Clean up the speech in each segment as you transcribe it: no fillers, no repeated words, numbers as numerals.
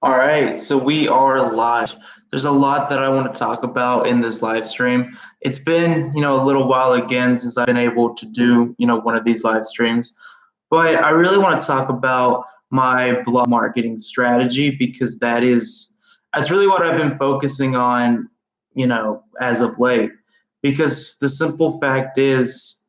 All right, so we are live. There's a lot that I want to talk about in this live stream. It's been, a little while again since I've been able to do, one of these live streams. But I really want to talk about my blog marketing strategy because that's really what I've been focusing on, as of late. Because the simple fact is,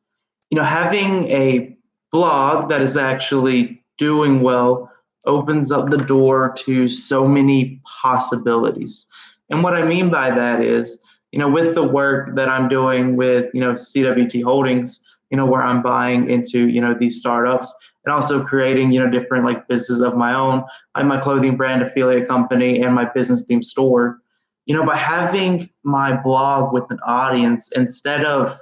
having a blog that is actually doing well opens up the door to so many possibilities. And what I mean by that is, with the work that I'm doing with, CWT Holdings, where I'm buying into, these startups and also creating, different like businesses of my own, like my clothing brand affiliate company and my business theme store, by having my blog with an audience instead of,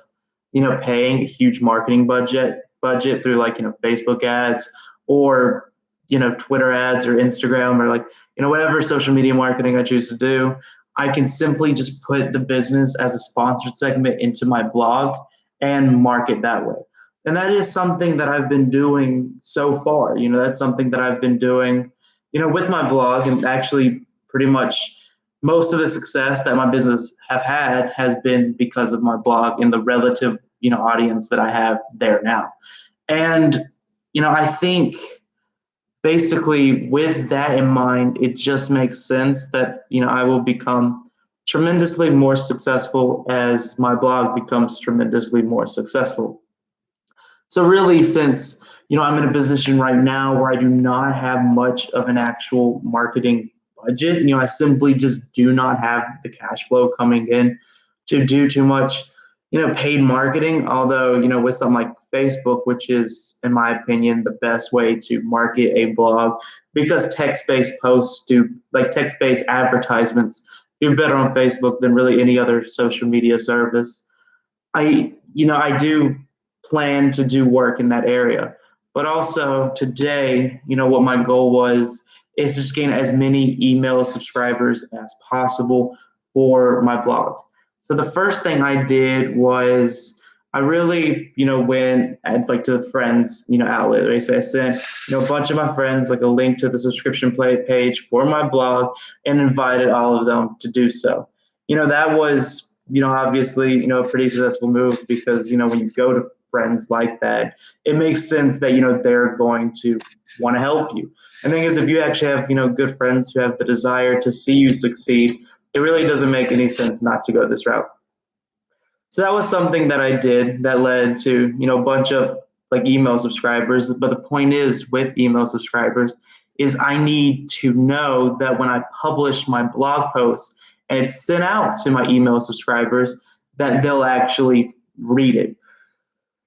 paying a huge marketing budget through like, Facebook ads or, Twitter ads or Instagram or like, whatever social media marketing I choose to do, I can simply just put the business as a sponsored segment into my blog and market that way. And that is something that I've been doing so far. That's something that I've been doing, with my blog, and actually pretty much most of the success that my business have had has been because of my blog and the relative, audience that I have there now. And, I think basically with that in mind, it just makes sense that, I will become tremendously more successful as my blog becomes tremendously more successful. So really, since, I'm in a position right now where I do not have much of an actual marketing budget, I simply just do not have the cash flow coming in to do too much, paid marketing. Although, with something like Facebook, which is, in my opinion, the best way to market a blog because text-based advertisements do better on Facebook than really any other social media service. I do plan to do work in that area. But also today, what my goal was is just gain as many email subscribers as possible for my blog. So the first thing I did was I really, went at like to the friends, outlet. Basically, I sent, a bunch of my friends like a link to the subscription play page for my blog and invited all of them to do so. That was, obviously, a pretty successful move because, when you go to friends like that, it makes sense that, they're going to want to help you. And the thing is, if you actually have, good friends who have the desire to see you succeed, it really doesn't make any sense not to go this route. So that was something that I did that led to, a bunch of like email subscribers. But the point is with email subscribers is I need to know that when I publish my blog post and it's sent out to my email subscribers, that they'll actually read it.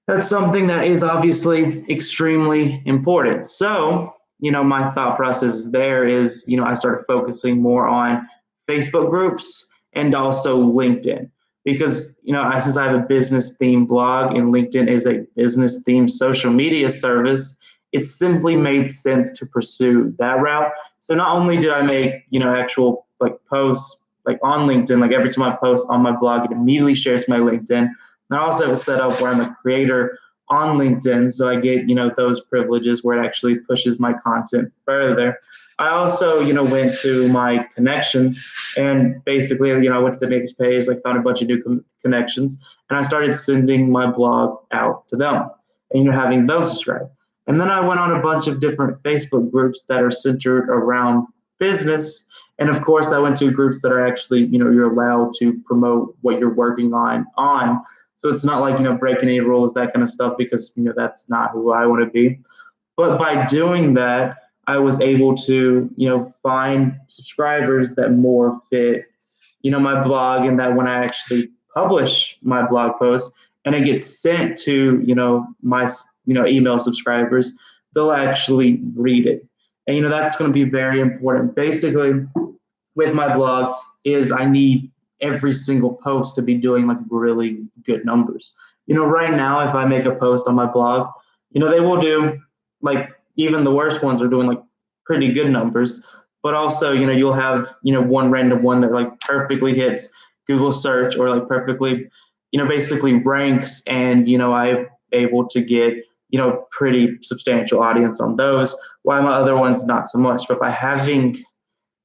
That's something that is obviously extremely important. So, my thought process there is, I started focusing more on Facebook groups and also LinkedIn because, since I have a business themed blog and LinkedIn is a business themed social media service, it simply made sense to pursue that route. So not only did I make, actual like posts like on LinkedIn, like every time I post on my blog, it immediately shares my LinkedIn. And I also have it set up where I'm a creator on LinkedIn, so I get, those privileges where it actually pushes my content further. I also, went to my connections and basically, I went to the next page, like found a bunch of new connections, and I started sending my blog out to them and, having them subscribe. And then I went on a bunch of different Facebook groups that are centered around business. And of course, I went to groups that are actually, you're allowed to promote what you're working on. So it's not like, breaking any rules, that kind of stuff, because, that's not who I want to be. But by doing that, I was able to, find subscribers that more fit, my blog, and that when I actually publish my blog post and it gets sent to, my, email subscribers, they'll actually read it. And, that's going to be very important. Basically, with my blog is I need every single post to be doing like really good numbers. Right now, if I make a post on my blog, they will do like even the worst ones are doing like pretty good numbers. But also, you'll have, one random one that like perfectly hits Google search or like perfectly, basically ranks. And, I'm able to get, pretty substantial audience on those, while my other ones not so much. But by having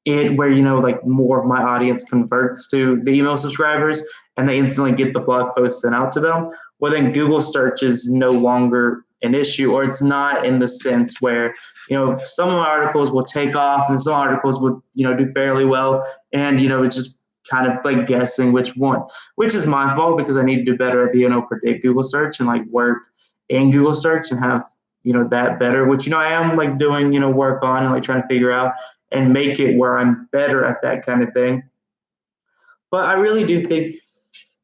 it where, like more of my audience converts to the email subscribers and they instantly get the blog post sent out to them, well, then Google search is no longer an issue, or it's not in the sense where, some of my articles will take off and some articles would, do fairly well. And, it's just kind of like guessing which one, which is my fault because I need to do better at being able to predict Google search and like work in Google search and have, that better, which, I am like doing, work on and like trying to figure out and make it where I'm better at that kind of thing. But I really do think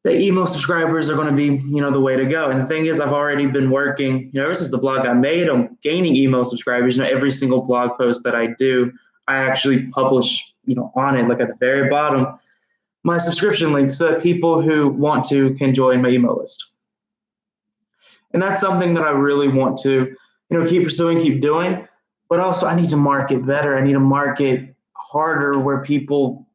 the email subscribers are going to be, the way to go. And the thing is, I've already been working, ever since the blog I made on gaining email subscribers. Every single blog post that I do, I actually publish, on it, like at the very bottom, my subscription link so that people who want to can join my email list. And that's something that I really want to, keep pursuing, keep doing. But also I need to market better. I need to market harder where people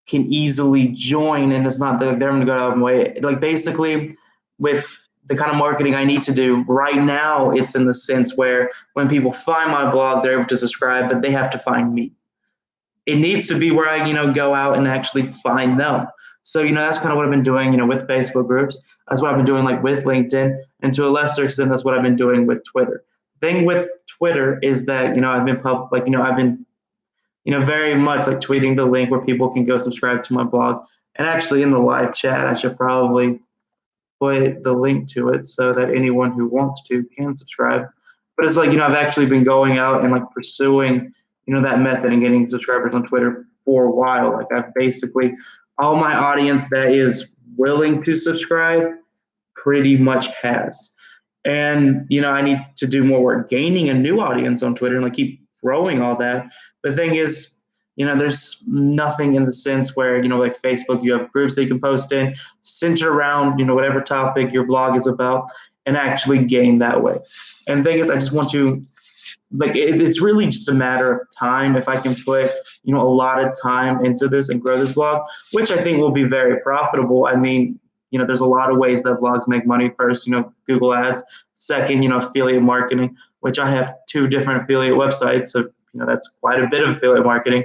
can easily join and it's not that they're going to go out of my way. Like basically with the kind of marketing I need to do right now, it's in the sense where when people find my blog, they're able to subscribe, but they have to find me. It needs to be where I, go out and actually find them. So, that's kind of what I've been doing, with Facebook groups. That's what I've been doing like with LinkedIn, and to a lesser extent, that's what I've been doing with Twitter. Thing with Twitter is that, I've been I've been, very much like tweeting the link where people can go subscribe to my blog. And actually in the live chat, I should probably put the link to it so that anyone who wants to can subscribe. But it's like, I've actually been going out and like pursuing, that method and getting subscribers on Twitter for a while. Like I've basically, all my audience that is willing to subscribe pretty much has. And, I need to do more work gaining a new audience on Twitter and like keep growing all that. But the thing is, there's nothing in the sense where, like Facebook, you have groups that you can post in, center around, whatever topic your blog is about and actually gain that way. And the thing is, I just want to, like, it's really just a matter of time. If I can put, a lot of time into this and grow this blog, which I think will be very profitable. I mean, there's a lot of ways that blogs make money. First, Google ads. Second, affiliate marketing, which I have 2 different affiliate websites. So, that's quite a bit of affiliate marketing.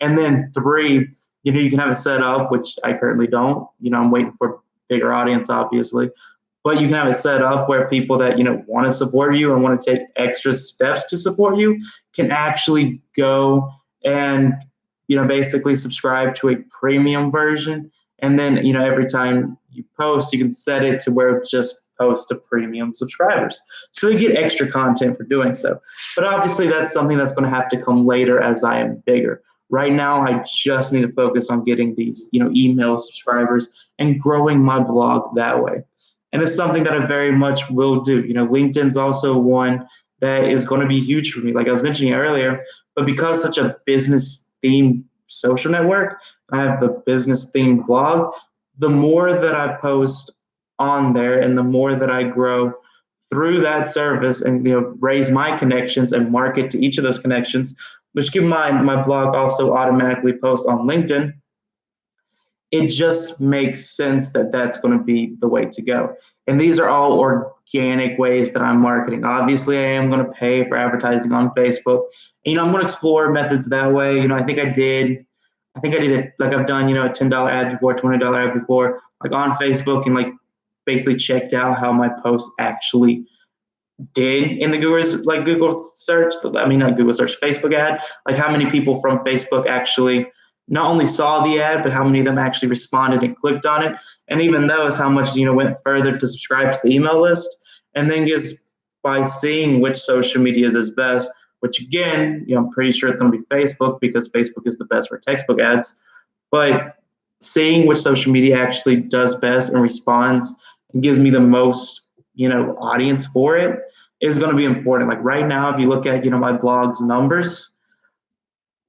And then 3, you can have it set up, which I currently don't. I'm waiting for a bigger audience, obviously. But you can have it set up where people that, want to support you and want to take extra steps to support you can actually go and, basically subscribe to a premium version. And then, every time you post, you can set it to where it just posts to premium subscribers. So they get extra content for doing so. But obviously that's something that's going to have to come later as I am bigger. Right now, I just need to focus on getting these, email subscribers and growing my blog that way. And it's something that I very much will do. LinkedIn's also one that is going to be huge for me, like I was mentioning earlier. But because such a business-themed social network, I have the business-themed blog, the more that I post on there and the more that I grow through that service and raise my connections and market to each of those connections, which keep in mind my blog also automatically posts on LinkedIn, it just makes sense that that's going to be the way to go. And these are all organic ways that I'm marketing. Obviously, I am going to pay for advertising on Facebook. And, I'm going to explore methods that way. I think I did it, like I've done, a $10 ad before, $20 ad before, like on Facebook, and like basically checked out how my posts actually did in the Google search. I mean, not Google search, Facebook ad, like how many people from Facebook actually not only saw the ad, but how many of them actually responded and clicked on it. And even those, how much, went further to subscribe to the email list. And then just by seeing which social media does best, which again, I'm pretty sure it's going to be Facebook because Facebook is the best for textbook ads. But seeing which social media actually does best and responds and gives me the most, audience for it is going to be important. Like right now, if you look at, my blog's numbers,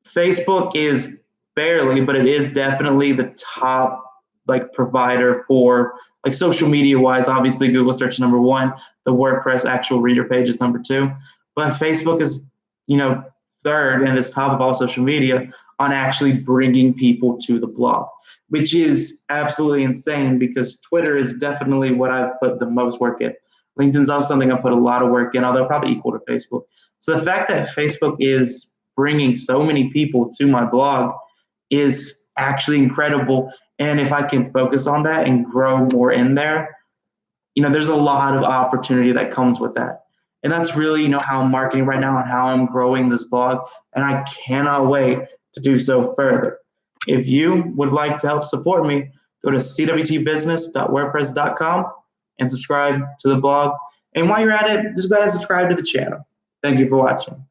Facebook is barely, but it is definitely the top like provider for like social media wise. Obviously Google search number 1, the WordPress actual reader page is number 2, but Facebook is, 3rd and is top of all social media on actually bringing people to the blog, which is absolutely insane because Twitter is definitely what I've put the most work in. LinkedIn's also something I put a lot of work in, although probably equal to Facebook. So the fact that Facebook is bringing so many people to my blog is actually incredible. And if I can focus on that and grow more in there, there's a lot of opportunity that comes with that. And that's really, how I'm marketing right now and how I'm growing this blog. And I cannot wait to do so further. If you would like to help support me, go to cwtbusiness.wordpress.com and subscribe to the blog. And while you're at it, just go ahead and subscribe to the channel. Thank you for watching.